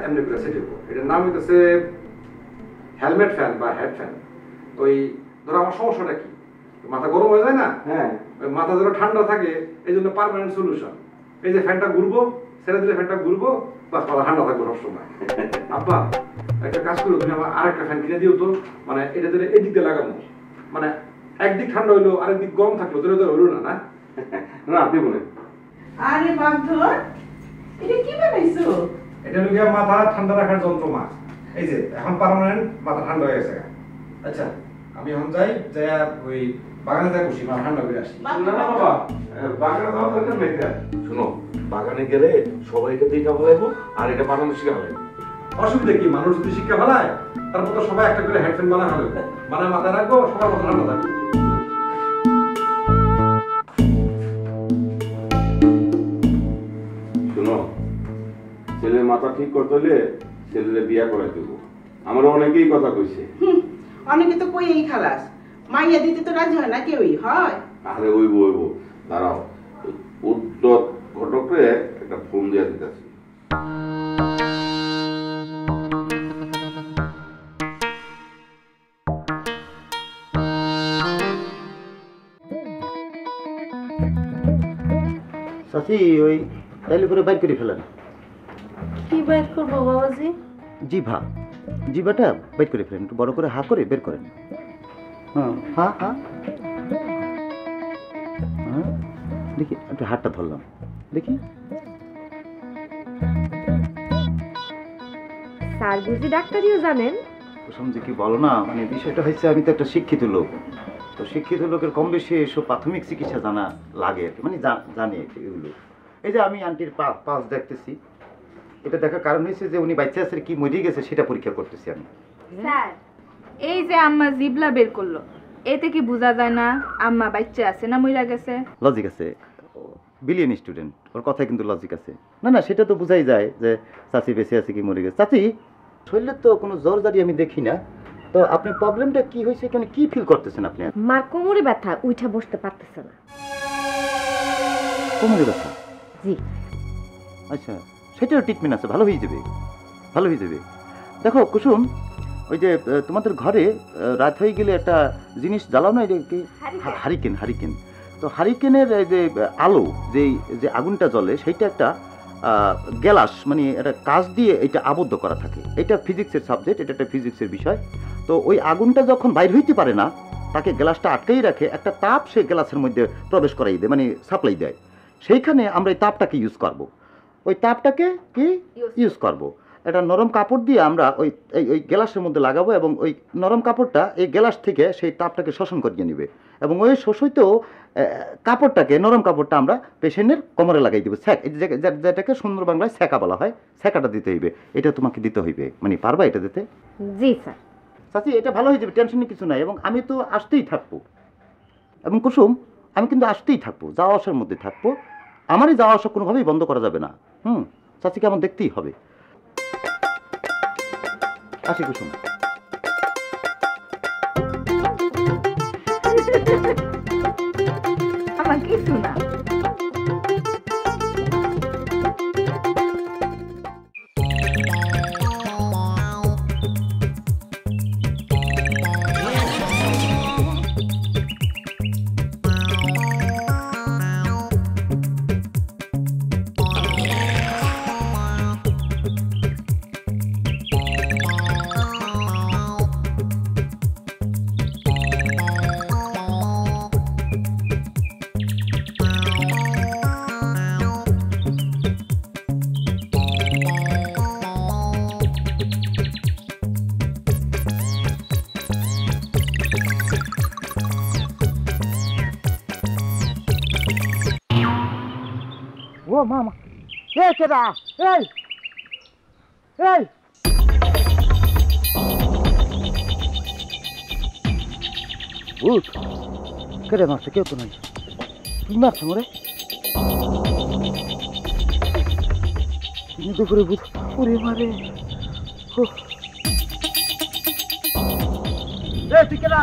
এমনি করে সেট হইব। এটার নাম হইতেছে হেলমেট ফ্যান বা হেড ফ্যান। ওই ধরো আমার সমস্যাটা কি, মাথা গরম হয়ে যায় না, হ্যাঁ, ওই মাথা যেন ঠান্ডা থাকে, এই জন্য পার্মানেন্ট সলিউশন এই যে ফ্যানটা ঘুরবো, ছেড়ে দিলে ফ্যানটা ঘুরবো, বাস মাথা ঠান্ডা থাকবো সবসময়। আব্বা একটা কাজ করো, তুমি আমার আরেকটা ফ্যান কিনে দিও তো, মানে এটা দিলে এদিক দিয়ে লাগানো, মানে একদিক ঠান্ডা হইলো আরেক দিক গরম থাকলো, তাহলে তো হইলো না। না না আপনি বলেন। আরে বান্ধব, এটা কি বানাইছো? এটা লুকিয়ে মাথা ঠান্ডা রাখার যন্ত্র মা। এই যে এখন পার্মানেন্ট মাথা ঠান্ডা হয়ে গেছে। আচ্ছা আমি এখন যাই, যাই ওই বাগানে যাই বসি, মাথা ঠান্ডা করে আসি। না না বাবা, বাগানে যাওয়া দরকার নেই। শোনো, বাগানে গেলে সবাই এটা দেখা ফেলাইবো আর এটা বানানো শিখা ফেলাইবো। অসুবিধা কি, মানুষ যদি শিক্ষা ফেলায় তারপর তো সবাই একটা করে হেডফোন বানা ফেলবে, বানায় মাথায় রাখবো, সবার মাথা ঠান্ডা থাকবে। শোনো, ছেলের মাথা ঠিক করতে হলে ছেলের বিয়া করাই দেবো। আমার অনেকেই কথা কইছে। অনেকে তো কই এই খালাস, মাইয়া দিতে তো রাজি হয় না কেউই, হয়? আরে ওইবো দাঁড়াও, উদ্যোগ ঘটকরে একটা ফোন দিয়া দিতেছি। চাচি ওই তাইলে করে বাইর করে ফেলেন। কি বাইর করবো বাবাজি? জিভাটা বাইর করে ফেলেন, একটু বড় করে হা করে বের করেন। হ্যাঁ হ্যাঁ হ্যাঁ হ্যাঁ, দেখি একটু হাতটা ধরলাম, দেখি। স্যার বুঝি ডাক্তারিও জানেন? সমঝে কি বলো না, মানে বিষয়টা হয়েছে আমি তো একটা শিক্ষিত লোক, তো শিক্ষিত লোকের কম বেশি এসব প্রাথমিক চিকিৎসা জানা লাগে আর কি, মানে জানি এগুলো। এই যে আমি আন্টির পাস দেখতেছি, এটা দেখার কারণ হয়েছে যে উনি বাচ্চা আছে কি মরে গেছে সেটা পরীক্ষা করতেছি আমি। স্যার এই যে আম্মা জিবলা বের করলো, এতে কি বোঝা যায় না আম্মা বাচ্চা আছে না মইরা গেছে? লজিক আছে, বিলিয়ন স্টুডেন্ট, ওর কথায় কিন্তু লজিক আছে। না না, সেটা তো বোঝাই যায় যে চাচি বেঁচে আছে কি মরে গেছে। চাচি শরীরের তো কোনো জ্বর জারি আমি দেখি না, তো আপনার প্রবলেমটা কি হয়েছে, এখানে কি ফিল করতেছেন আপনি? মার কোমরে ব্যথা, উঠা বসতে পারতেছে না। কোমরে ব্যথা? জি। আচ্ছা, সেটারও ট্রিটমেন্ট আছে, ভালো হয়ে যাবে, ভালো হয়ে যাবে। দেখো কুসুম, ওই যে তোমাদের ঘরে রাত হয়ে গেলে একটা জিনিস জ্বালাও না, এটা কি? হারিকেন। তো হারিকেনের যে আলো, যে আগুনটা জ্বলে, সেইটা একটা গ্যালাস, মানে একটা কাঁচ দিয়ে এটা আবদ্ধ করা থাকে। এটা ফিজিক্সের সাবজেক্ট, এটা একটা ফিজিক্সের বিষয়। তো ওই আগুনটা যখন বাইর হইতে পারে না, তাকে গ্লাসটা আটকাই রাখে, একটা তাপ সে গ্লাসের মধ্যে প্রবেশ করাই দেয়, মানে সাপ্লাই দেয়। সেইখানে আমরা এই তাপটাকে ইউজ করব, ওই তাপটাকে কি ইউজ করব, একটা নরম কাপড় দিয়ে আমরা ওই গ্লাসের মধ্যে লাগাবো, এবং ওই নরম কাপড়টা এই গ্লাস থেকে সেই তাপটাকে শোষণ করিয়ে নেবে, এবং ওই শোষিত কাপড়টাকে, নরম কাপড়টা আমরা পেশেন্টের কোমরে লাগাই দেবো। যেটাকে সুন্দর বাংলায় ছ্যাঁকা বলা হয়, ছ্যাঁকাটা দিতে হইবে, এটা তোমাকে দিতে হইবে। মানে পারবা এটা দিতে? জি স্যার। চাচি এটা ভালো হয়ে যাবে, টেনশনের কিছু নাই, এবং আমি তো আসতেই থাকবো। এবং কুসুম, আমি কিন্তু আসতেই থাকবো, যাওয়া আসার মধ্যে থাকবো, আমারই যাওয়া আসা কোনোভাবেই বন্ধ করা যাবে না। চাচিকে আমার দেখতেই হবে। আসি কুসুম। আমার কিছু না। ও মামা, কেডা? এই ভূত কেডা মারছে? কেউ তো নাই। তুই মারছো মরে? দুপুরে ভূত ওরে মারে। তুই কেডা?